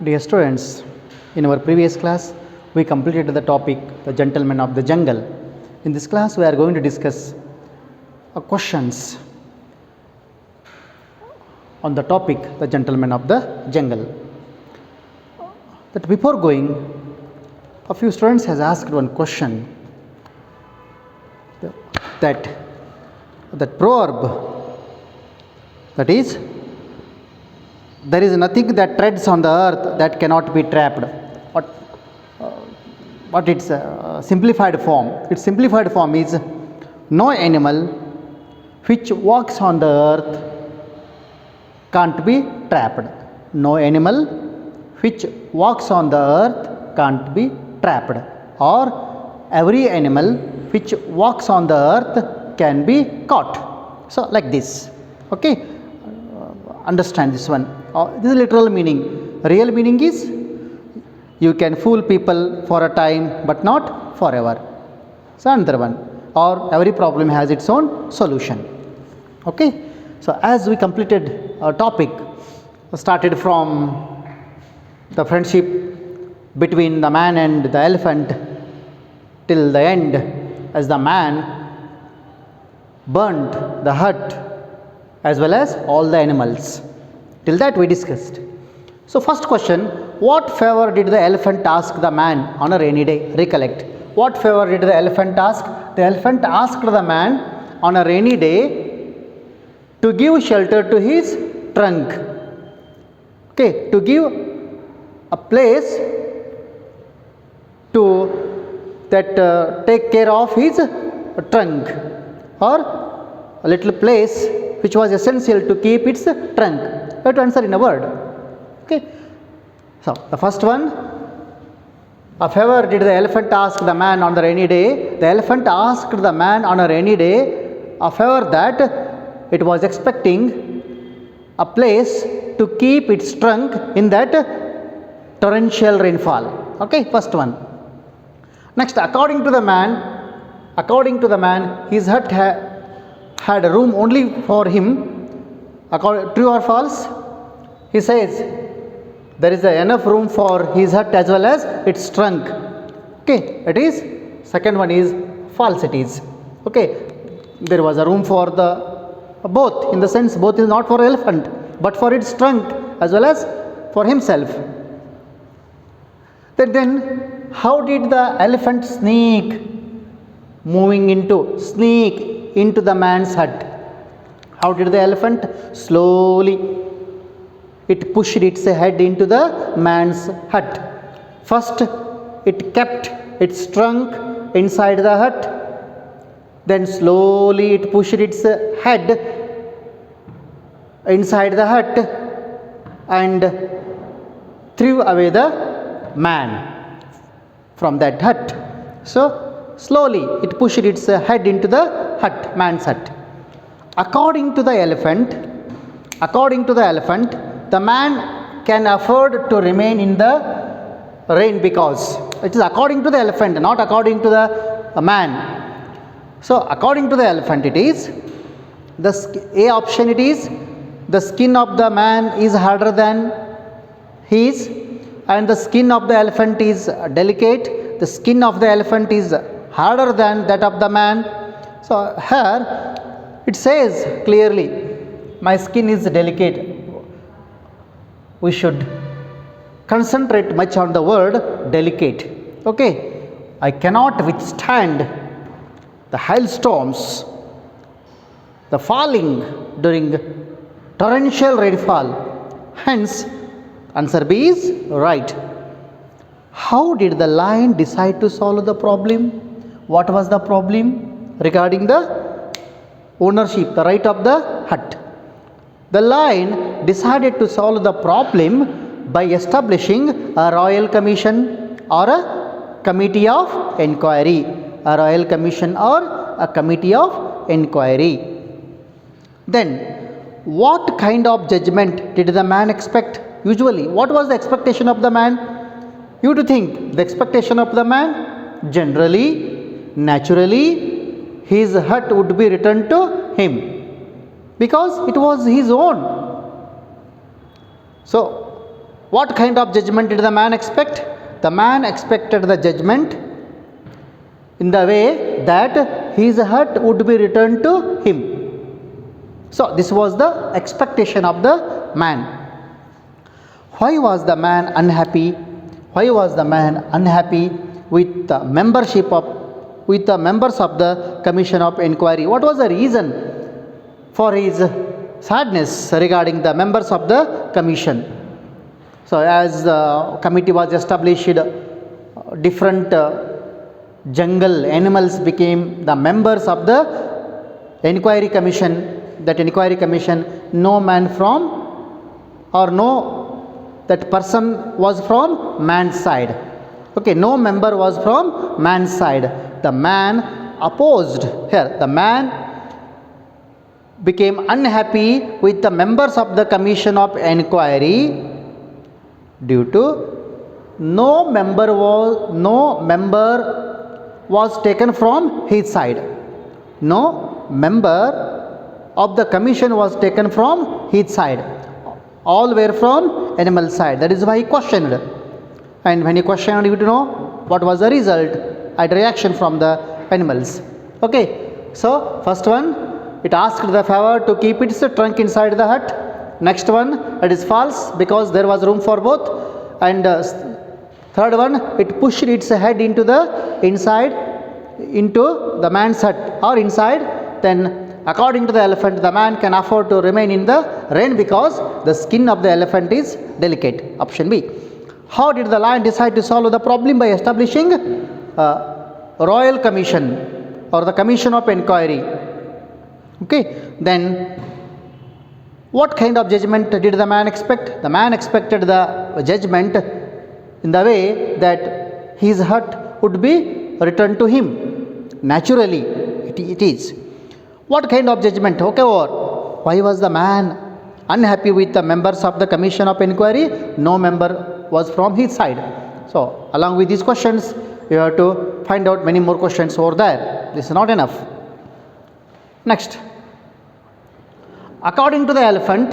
Dear students, in our previous class, we completed the topic, the gentleman of the jungle. In this class, we are going to discuss questions on the topic, the gentleman of the jungle. That before going, a few students has asked one question, that proverb, that is, there is nothing that treads on the earth that cannot be trapped. But its simplified form. Its simplified form is, no animal which walks on the earth can't be trapped. No animal which walks on the earth can't be trapped. Or every animal which walks on the earth can be caught. So like this. Okay. Understand this one. This is literal meaning. Real meaning is, you can fool people for a time but not forever. So another one. Or every problem has its own solution. Okay. So as we completed our topic, started from the friendship between the man and the elephant till the end, as the man burnt the hut as well as all the animals. Till that we discussed. So first question, what favor did the elephant ask the man on a rainy day? Recollect. What favor did the elephant ask? The elephant asked the man on a rainy day to give shelter to his trunk. Okay, to give a place to take care of his trunk, or a little place which was essential to keep its trunk. You have to answer in a word. Okay. So the first one, a favor did the elephant ask the man on the rainy day? The elephant asked the man on a rainy day a favor that it was expecting a place to keep its trunk in that torrential rainfall. Okay, first one. Next, according to the man, his hut had a room only for him. True or false? He says there is enough room for his hut as well as its trunk. Okay, it is. Second one is false. It is. Okay, there was a room for the both, in the sense both is not for elephant but for its trunk as well as for himself. Then how did the elephant sneak into the man's hut? How did the elephant? Slowly it pushed its head into the man's hut. First it kept its trunk inside the hut, then slowly it pushed its head inside the hut and threw away the man from that hut. So slowly it pushed its head into the hut, man's hut. According to the elephant, the man can afford to remain in the rain because it is according to the elephant, not according to the man. So according to the elephant, it is the A option. It is the skin of the man is harder than his, and the skin of the elephant is delicate. The skin of the elephant is harder than that of the man. So here it says clearly, my skin is delicate. We should concentrate much on the word delicate. Okay, I cannot withstand the hailstorms, the falling during torrential rainfall. Hence, answer B is right. How did the lion decide to solve the problem? What was the problem regarding the ownership, the right of the hut? The lion decided to solve the problem by establishing a royal commission or a committee of inquiry. A royal commission or a committee of inquiry. Then, what kind of judgment did the man expect? Usually, what was the expectation of the man? You to think, the expectation of the man, generally, naturally, his hut would be returned to him, because it was his own. So What kind of judgment did the man expect? The man expected the judgment in the way that his hut would be returned to him. So this was the expectation of the man. Why was the man unhappy? Why was the man unhappy with the members of the commission of inquiry? What was the reason for his sadness regarding the members of the commission? So as the committee was established, different jungle animals became the members of the inquiry commission. That inquiry commission, no man from, or no, that person was from man's side. Okay, no member was from man's side. The man opposed here. The man became unhappy with the members of the commission of inquiry due to no member was taken from his side. No member of the commission was taken from his side. All were from animal side. That is why he questioned. And when he questioned, you know what was the result and reaction from the animals. Okay, so first one, it asked the favor to keep its trunk inside the hut. Next one, it is false because there was room for both. And third one, it pushed its head into the inside, into the man's hut or inside. Then according to the elephant, the man can afford to remain in the rain because the skin of the elephant is delicate. Option B. How did the lion decide to solve the problem? By establishing a royal commission or the commission of inquiry. Okay, then what kind of judgment did the man expect? The man expected the judgment in the way that his hut would be returned to him. Naturally, it is. What kind of judgment? Okay, or why was the man unhappy with the members of the commission of inquiry? No member was from his side. So, along with these questions, you have to find out many more questions over there. This is not enough. Next, according to the elephant,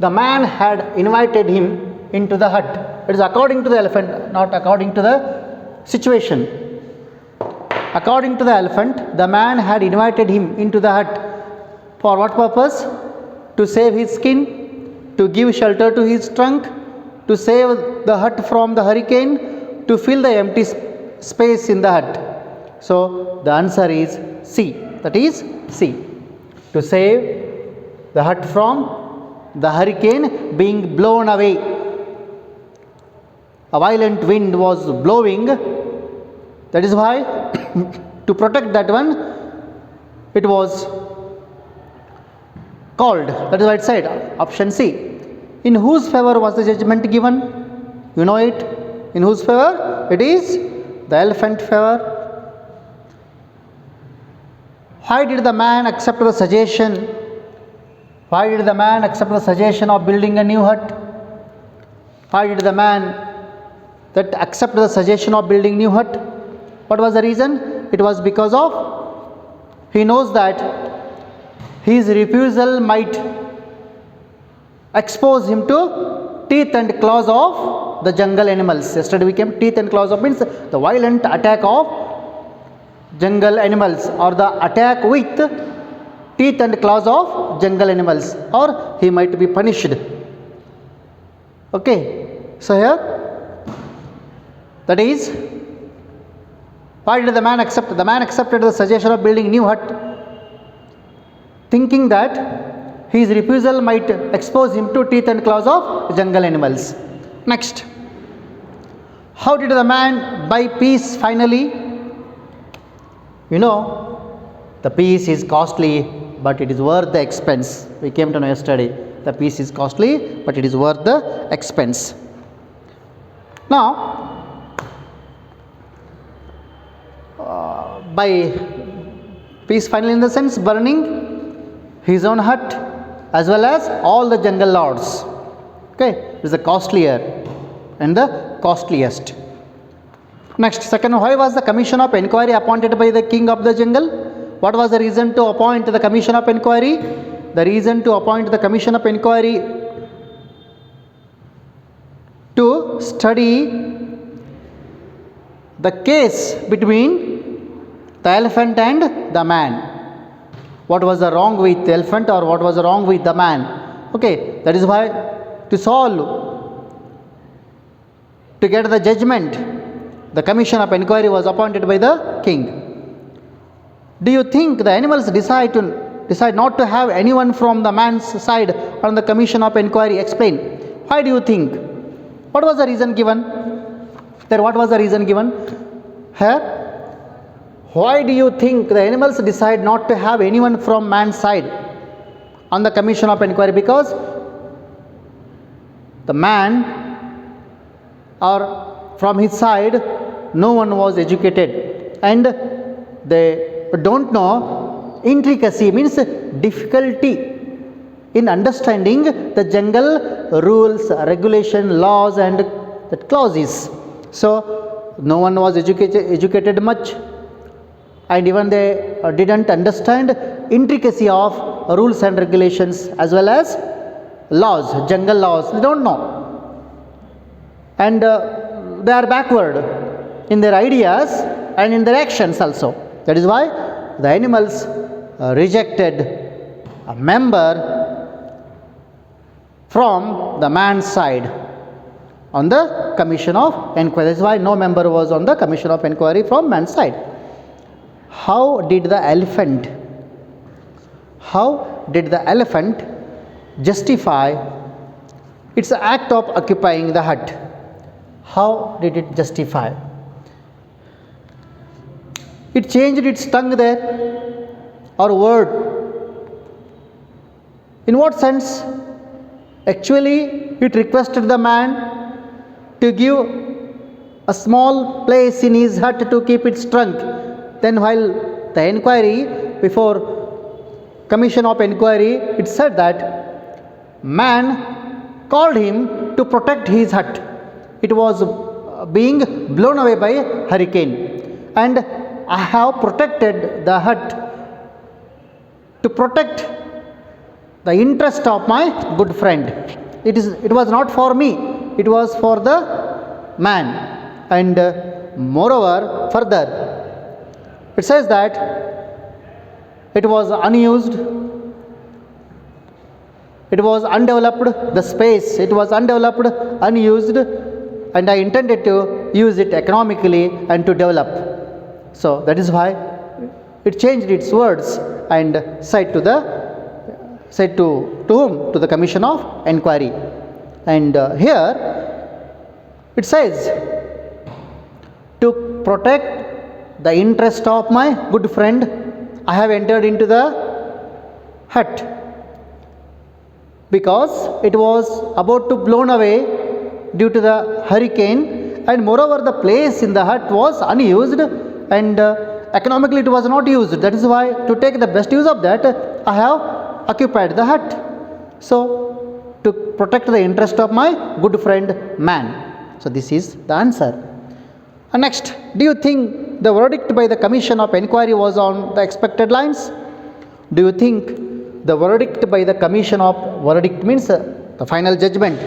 the man had invited him into the hut. It is according to the elephant, not according to the situation. According to the elephant, the man had invited him into the hut. For what purpose? To save his skin, to give shelter to his trunk, to save the hut from the hurricane, to fill the empty space in the hut. So the answer is C. That is C. To save the hut from the hurricane being blown away. A violent wind was blowing. That is why to protect that one, it was called. That is why it said option C. In whose favor was the judgment given? You know it. In whose favor? It is the elephant favor. Why did the man accept the suggestion? Why did the man accept the suggestion of building a new hut? Why did the man that accept the suggestion of building new hut? What was the reason? It was because of he knows that his refusal might expose him to teeth and claws of the jungle animals. Yesterday we came teeth and claws of means the violent attack of jungle animals or the attack with teeth and claws of jungle animals, or he might be punished. Okay, so here that is, why did the man accept? The man accepted the suggestion of building new hut, thinking that his refusal might expose him to teeth and claws of jungle animals. Next, how did the man buy peace finally? You know, the peace is costly, but it is worth the expense. We came to know yesterday, the peace is costly, but it is worth the expense. Now, by peace finally in the sense burning his own hut as well as all the jungle lords. Okay, it is the costlier and the costliest. Next, second, why was the commission of inquiry appointed by the king of the jungle? What was the reason to appoint the commission of inquiry? The reason to appoint the commission of inquiry to study the case between the elephant and the man. What was the wrong with the elephant or what was the wrong with the man? Okay, that is why to solve, to get the judgment, the commission of inquiry was appointed by the king. Do you think the animals decide not to have anyone from the man's side on the commission of inquiry? Explain. Why do you think? What was the reason given? There, what was the reason given? Here, why do you think the animals decide not to have anyone from man's side on the commission of inquiry? Because the man or from his side no one was educated and they don't know intricacy, means difficulty in understanding the jungle rules, regulation, laws and the clauses. So no one was educated much, and even they didn't understand intricacy of rules and regulations as well as laws, jungle laws. They don't know, and they are backward in their ideas and in their actions also. That is why the animals rejected a member from the man's side on the commission of inquiry. That is why no member was on the commission of inquiry from man's side. How did the elephant justify its act of occupying the hut? How did it justify? It changed its tongue there or word. In what sense? Actually, it requested the man to give a small place in his hut to keep its trunk. Then while the inquiry, before commission of inquiry, it said that man called him to protect his hut. It was being blown away by a hurricane, and I have protected the hut to protect the interest of my good friend. It was not for me, it was for the man. And moreover, further, it says that it was unused, it was undeveloped, the space, it was undeveloped, unused, and I intended to use it economically and to develop. So that is why it changed its words and said to whom? To the commission of inquiry. And here it says, to protect the interest of my good friend, I have entered into the hut, because it was about to blown away due to the hurricane, and moreover the place in the hut was unused and economically it was not used. That is why, to take the best use of that, I have occupied the hut. So to protect the interest of my good friend man. So this is the answer. And next, do you think the verdict by the commission of inquiry was on the expected lines? Do you think the verdict by the commission of, verdict means the final judgment,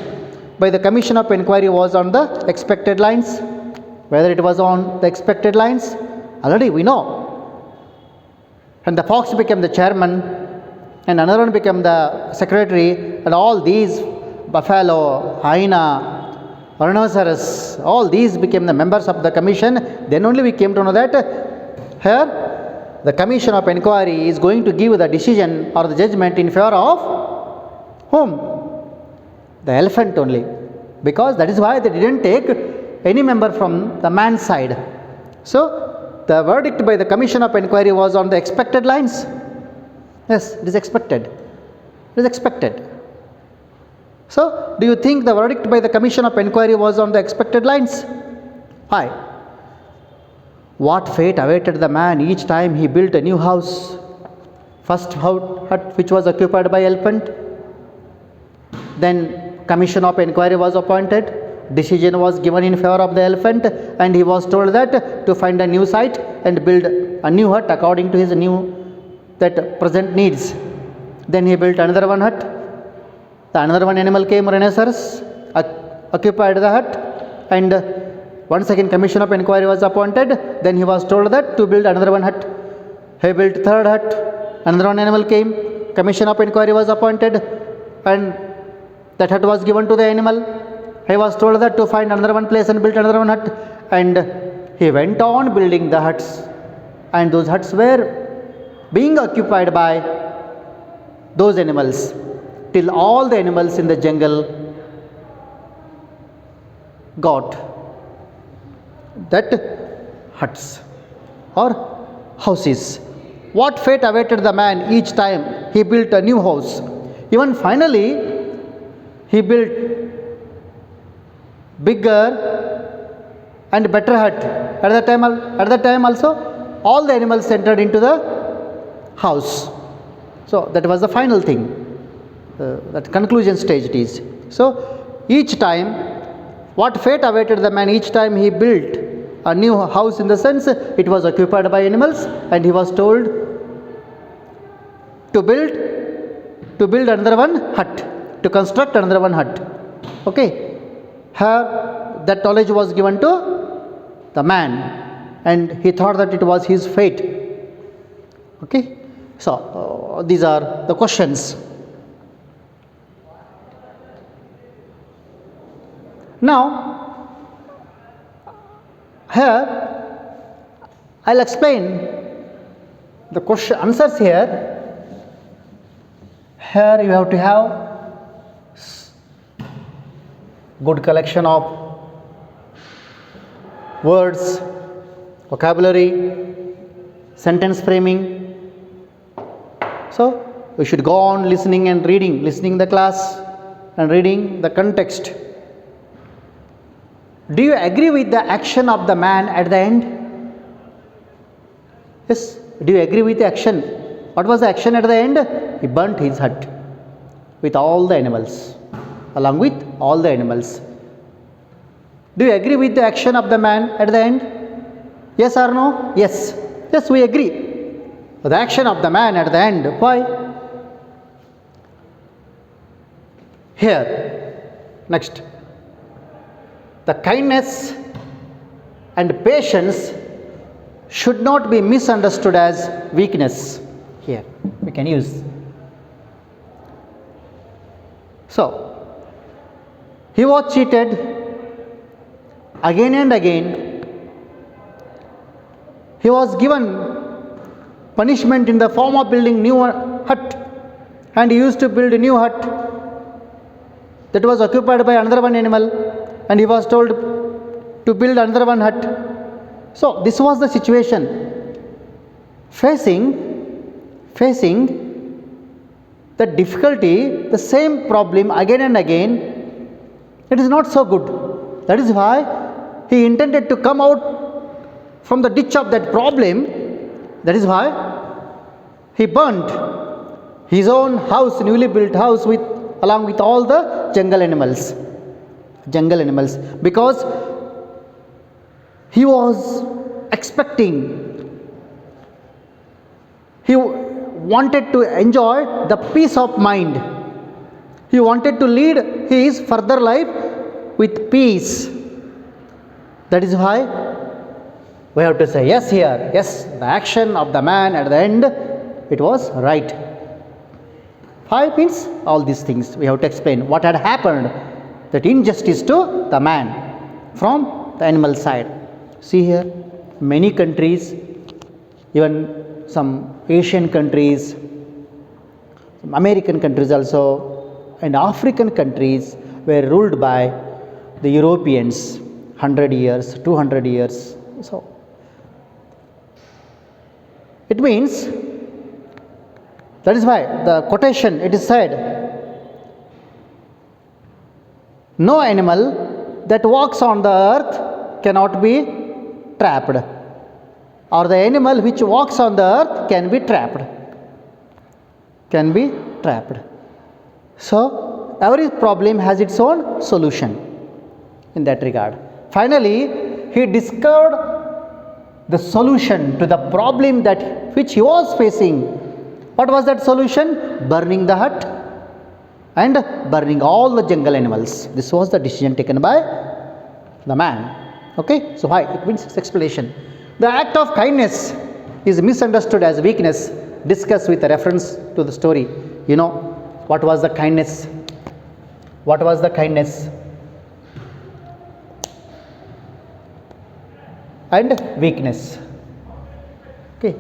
by the commission of inquiry was on the expected lines? Whether it was on the expected lines, already we know. And the fox became the chairman, and another one became the secretary, and all these, buffalo, hyena, rhinoceros, all these became the members of the commission. Then only we came to know that here the commission of inquiry is going to give the decision or the judgment in favor of whom? The elephant only. Because that is why they didn't take any member from the man's side. So the verdict by the commission of inquiry was on the expected lines. Yes, it is expected. It is expected. So do you think the verdict by the commission of inquiry was on the expected lines? Why? What fate awaited the man each time he built a new house? First hut which was occupied by elephant, then commission of inquiry was appointed, decision was given in favor of the elephant, and he was told that to find a new site and build a new hut according to his new that present needs. Then he built another one hut. The another one animal came, rhinoceros, occupied the hut, and once again commission of inquiry was appointed. Then he was told that to build another one hut. He built third hut. Another one animal came. Commission of inquiry was appointed, and that hut was given to the animal. He was told that to find another one place and build another one hut, and he went on building the huts, and those huts were being occupied by those animals till all the animals in the jungle got that huts or houses. What fate awaited the man each time he built a new house? Even finally, he built bigger and better hut. At the time also, all the animals entered into the house. So that was the final thing. That conclusion stage it is. So each time, what fate awaited the man each time he built a new house, in the sense it was occupied by animals, and he was told to build another one hut, to construct another one hut. Okay, here that knowledge was given to the man, and he thought that it was his fate. Okay, so these are the questions. Now, here I'll explain the question answers here. Here you have to have good collection of words, vocabulary, sentence framing. So we should go on listening and reading, listening the class and reading the context. Do you agree with the action of the man at the end? Yes. Do you agree with the action? What was the action at the end? He burnt his hut with all the animals, along with all the animals. Do you agree with the action of the man at the end? Yes or no? Yes. Yes, we agree. The action of the man at the end. Why? Here, next. The kindness and patience should not be misunderstood as weakness. Here, we can use. So, he was cheated again and again. He was given punishment in the form of building new hut, and he used to build a new hut that was occupied by another one animal, and he was told to build another one hut. So this was the situation. Facing the difficulty, the same problem again and again, it is not so good. That is why he intended to come out from the ditch of that problem. That is why he burnt his own house, newly built house, along with all the jungle animals, because he was expecting, he wanted to enjoy the peace of mind. He wanted to lead his further life with peace. That is why we have to say yes here. Yes, the action of the man at the end, it was right. 5 means all these things we have to explain what had happened, that injustice to the man from the animal side. See here, many countries, even some Asian countries, some American countries also, and African countries were ruled by the Europeans 100 years, 200 years. So it means, that is why the quotation, it is said, no animal that walks on the earth cannot be trapped, or the animal which walks on the earth can be trapped. So every problem has its own solution in that regard. Finally, he discovered the solution to the problem that which he was facing, What was that solution? Burning the hut and burning all the jungle animals. This was the decision taken by the man. Okay, so why? It means its explanation. The act of kindness is misunderstood as weakness. Discuss with a reference to the story. You know, what was the kindness? What was the kindness? And weakness. Okay.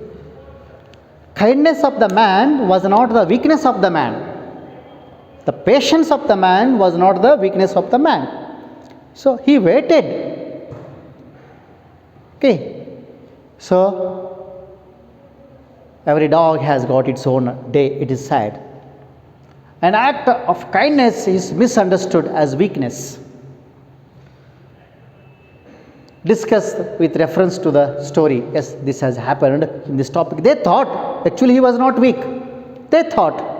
Kindness of the man was not the weakness of the man. The patience of the man was not the weakness of the man. So he waited. Okay. So every dog has got its own day, it is said. An act of kindness is misunderstood as weakness. Discuss with reference to the story. Yes, this has happened in this topic. They thought actually he was not weak. They thought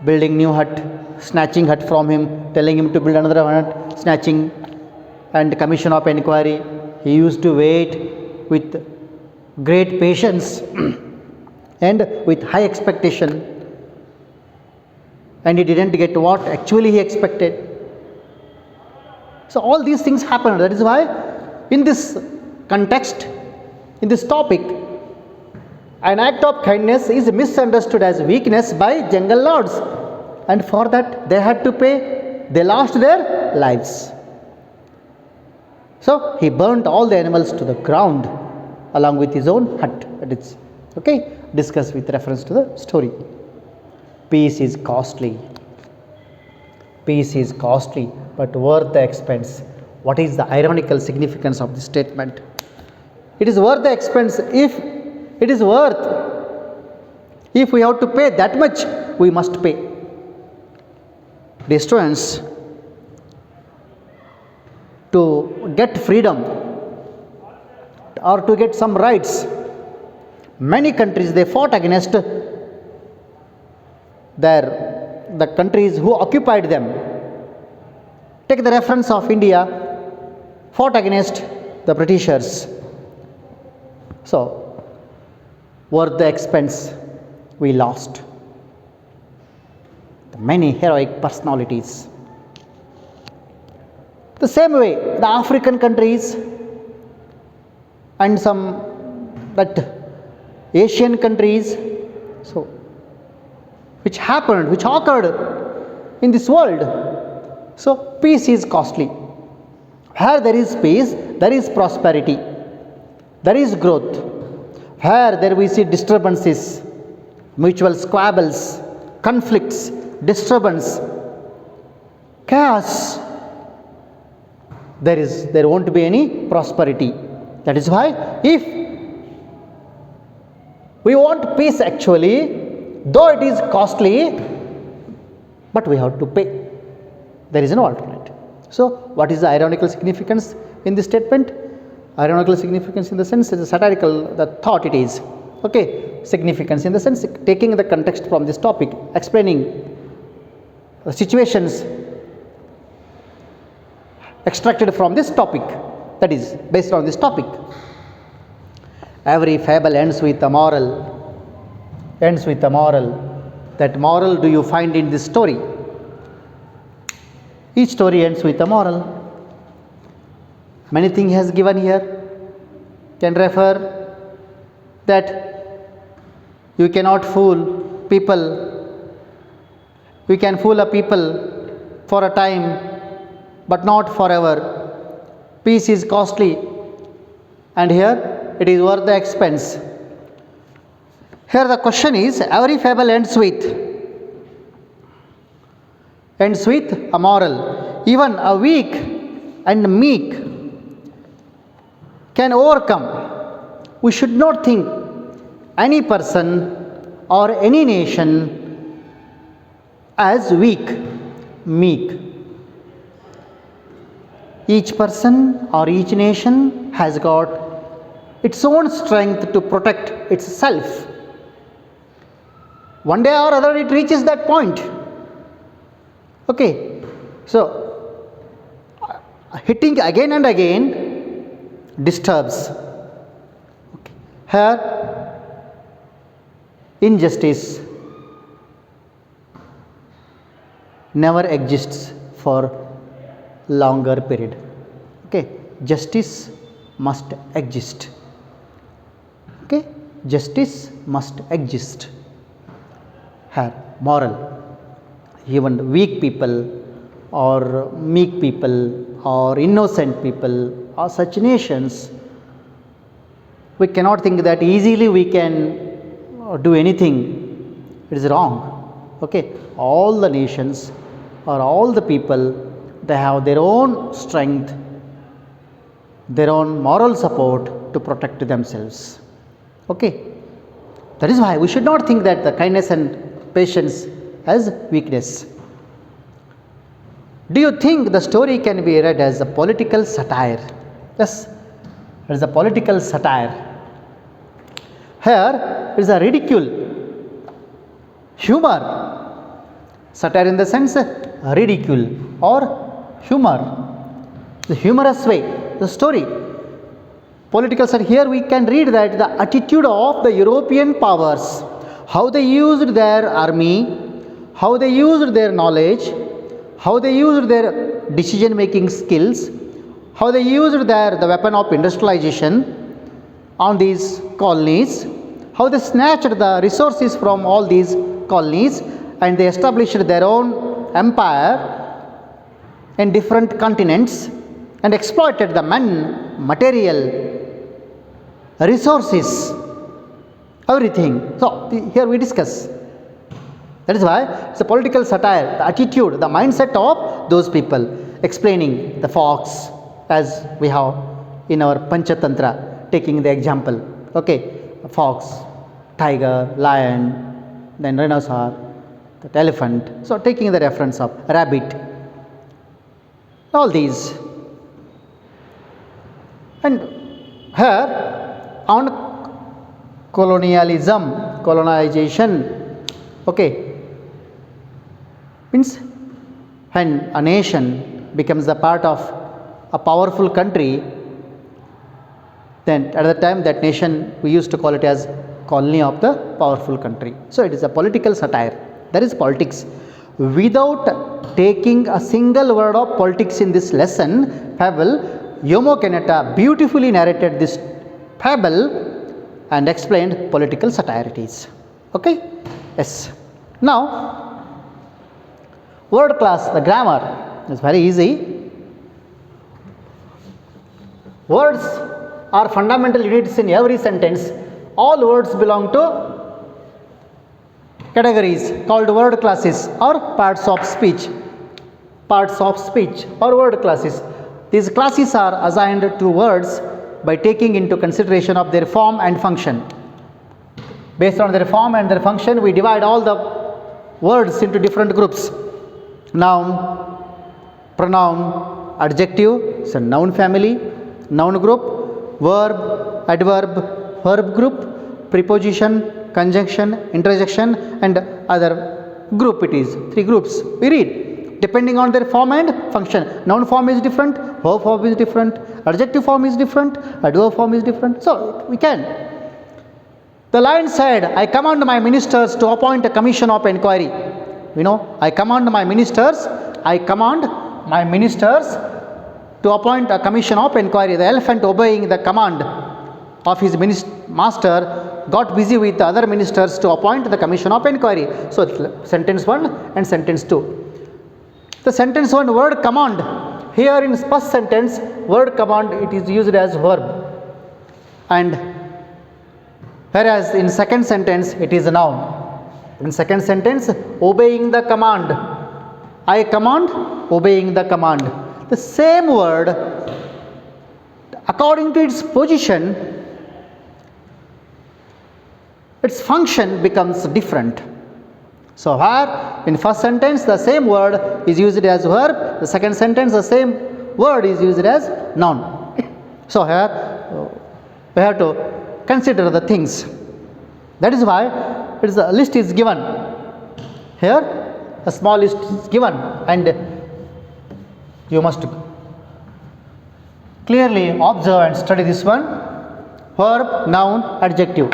building new hut, snatching hut from him, telling him to build another hut, snatching, and commission of inquiry. He used to wait with great patience and with high expectation, and he didn't get what actually he expected. So all these things happened. That is why in this context, in this topic, an act of kindness is misunderstood as weakness by jungle lords, and for that they had to pay. They lost their lives. So he burnt all the animals to the ground along with his own hut. That is okay. Discuss with reference to the story. Peace is costly. Peace is costly, but worth the expense. What is the ironical significance of this statement? It is worth the expense. If it is worth, if we have to pay that much, we must pay. Dear students, to get freedom or to get some rights, many countries they fought against the countries who occupied them. Take the reference of India, fought against the Britishers. So, worth the expense, we lost many heroic personalities. The same way, the African countries and some that Asian countries, so which occurred in this world. So peace is costly. Where there is peace, there is prosperity, there is growth. Where there we see disturbances, mutual squabbles, conflicts, disturbance, chaos, there won't be any prosperity. That is why if we want peace actually, though it is costly, but we have to pay. There is no alternate. So what is the ironical significance in this statement? Ironical significance in the sense is a satirical the thought it is. Okay, significance in the sense taking the context from this topic, explaining the situations extracted from this topic, that is based on this topic. Every fable ends with a moral. Ends with a moral. That moral do you find in this story? Each story ends with a moral. Many things has given here. Can refer that you cannot fool people. You can fool a people for a time, but not forever. Peace is costly, and here it is worth the expense. Here the question is, every fable ends with a moral. Even a weak and meek can overcome. We should not think any person or any nation as weak, meek. Each person or each nation has got its own strength to protect itself. One day or other it reaches that point. Okay, so hitting again and again disturbs. Okay. Here injustice never exists for longer period. Okay, justice must exist. Okay, justice must exist. Here, moral, even weak people or meek people or innocent people or such nations, we cannot think that easily we can do anything. It is wrong. Okay, all the nations or all the people, they have their own strength, their own moral support to protect themselves. Okay, that is why we should not think that the kindness and patience as weakness. Do you think the story can be read as a political satire? Yes, it is a political satire. Here is a ridicule, humor, satire in the sense ridicule or humor, the humorous way, the story. Political satire, here we can read that the attitude of the European powers, how they used their army, how they used their knowledge, how they used their decision making skills, how they used the weapon of industrialization on these colonies, how they snatched the resources from all these colonies and they established their own empire in different continents and exploited the men, material, resources, everything. So, here we discuss. That is why it's a political satire, the attitude, the mindset of those people, explaining the fox as we have in our Panchatantra, taking the example. Okay, fox, tiger, lion, then rhinoceros, that elephant. So, taking the reference of rabbit, all these. And here on colonization, okay, means when a nation becomes a part of a powerful country, then at the time that nation we used to call it as colony of the powerful country. So, it is a political satire, that is politics. Without taking a single word of politics in this lesson, fable, Jomo Kenyatta beautifully narrated this fable and explained political satire it is. Okay? Yes. Now, word class, the grammar is very easy. Words are fundamental units in every sentence. All words belong to categories called word classes or parts of speech. Parts of speech or word classes. These classes are assigned to words by taking into consideration of their form and function. Based on their form and their function, we divide all the words into different groups. Noun, pronoun, adjective, so noun family, noun group, verb, adverb, verb group, preposition, conjunction, interjection and other group it is. 3 groups we read depending on their form and function. Noun form is different, verb form is different, adjective form is different, adverb form is different. So, we can. The line said, I command my ministers to appoint a commission of inquiry. You know, I command my ministers to appoint a commission of inquiry. The elephant, obeying the command of his master, got busy with the other ministers to appoint the commission of inquiry. So, sentence 1 and sentence 2. The sentence 1, word command. Here in first sentence, word command, it is used as verb. And whereas in second sentence, it is a noun. In second sentence, obeying the command. I command, obeying the command. The same word, according to its position, its function becomes different. So, here in first sentence the same word is used as verb, the second sentence the same word is used as noun. So, here we have to consider the things. That is why a list is given. Here a small list is given and you must clearly observe and study this one: verb, noun, adjective.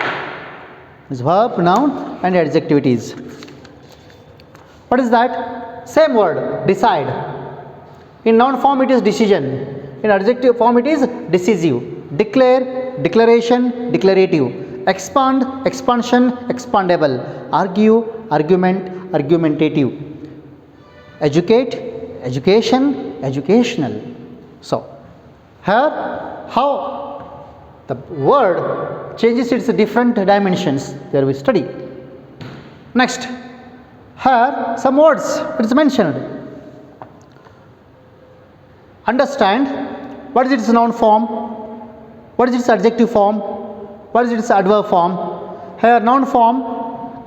Is verb, noun and adjective it is. What is that? Same word, decide. In noun form it is decision. In adjective form it is decisive. Declare, declaration, declarative. Expand, expansion, expandable. Argue, argument, argumentative. Educate, education, educational. So, here how the word changes its different dimensions, there we study. Next, here some words it is mentioned. Understand, what is its noun form, what is its adjective form, what is its adverb form. Here noun form,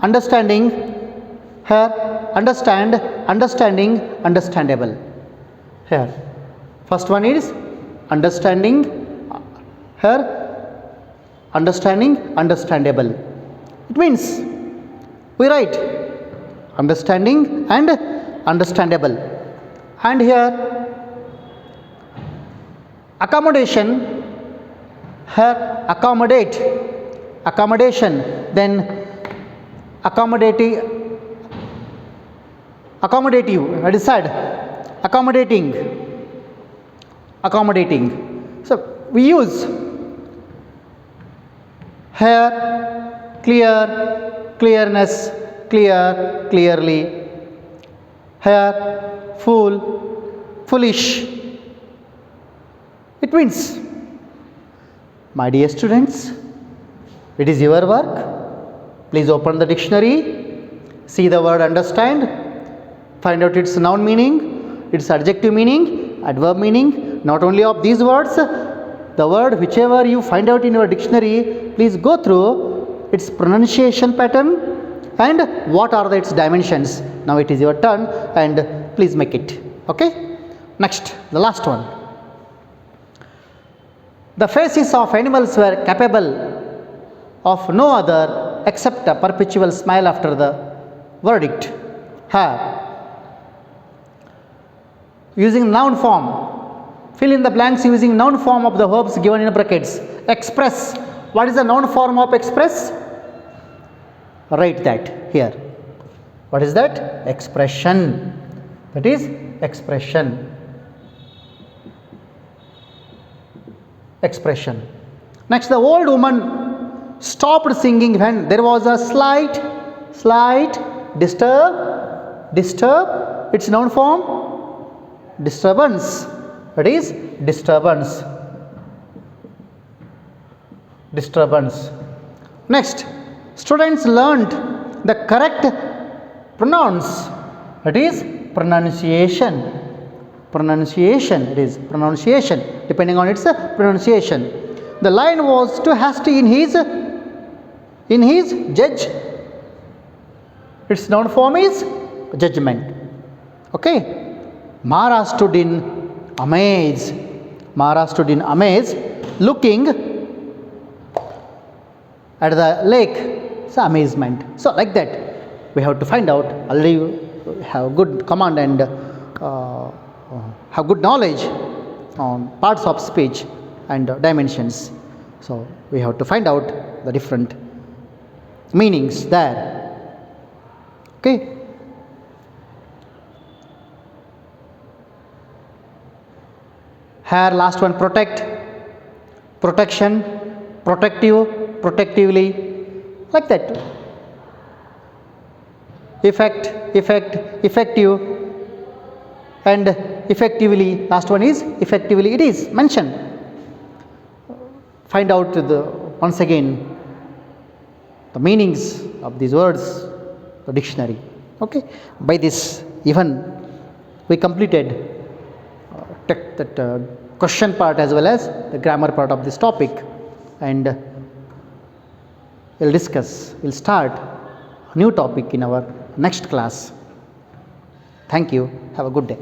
understanding, here understand, understanding, understandable. Here first one is understanding, here understanding, understandable. It means we write understanding and understandable. And here accommodation, here accommodate, accommodation, then accommodative, I decide, accommodating, accommodating. So we use here clear, clearness, clear, clearly. Here fool, foolish. It means, my dear students, it is your work. Please open the dictionary, see the word understand, find out its noun meaning, its adjective meaning, adverb meaning, not only of these words, the word whichever you find out in your dictionary, please go through its pronunciation pattern and what are its dimensions. Now it is your turn and please make it. Okay? Next, the last one. The faces of animals were capable of no other except a perpetual smile after the verdict. Here, using noun form, fill in the blanks using noun form of the verbs given in brackets. Express, what is the noun form of express? Write that here. What is that? Expression. That is expression. Expression. Next, the old woman stopped singing when there was a slight disturb, its noun form, disturbance. That is disturbance. Disturbance. Next, students learned the correct pronouns. That is pronunciation. Pronunciation, it is pronunciation, depending on its pronunciation. The lion was too hasty in his judge. Its noun form is judgment. Okay. Mara stood in amaze. Mara stood in amaze, looking at the lake. It's amazement. So like that, we have to find out. Already you have good command and have good knowledge on parts of speech and dimensions. So we have to find out the different meanings there. Okay. Here last one, protect, protection, protective, protectively, like that. Effect, effective, and effectively, last one is effectively, it is mentioned. Find out once again the meanings of these words, the dictionary. Okay. By this, even we completed that question part as well as the grammar part of this topic, and we'll start a new topic in our next class. Thank you. Have a good day.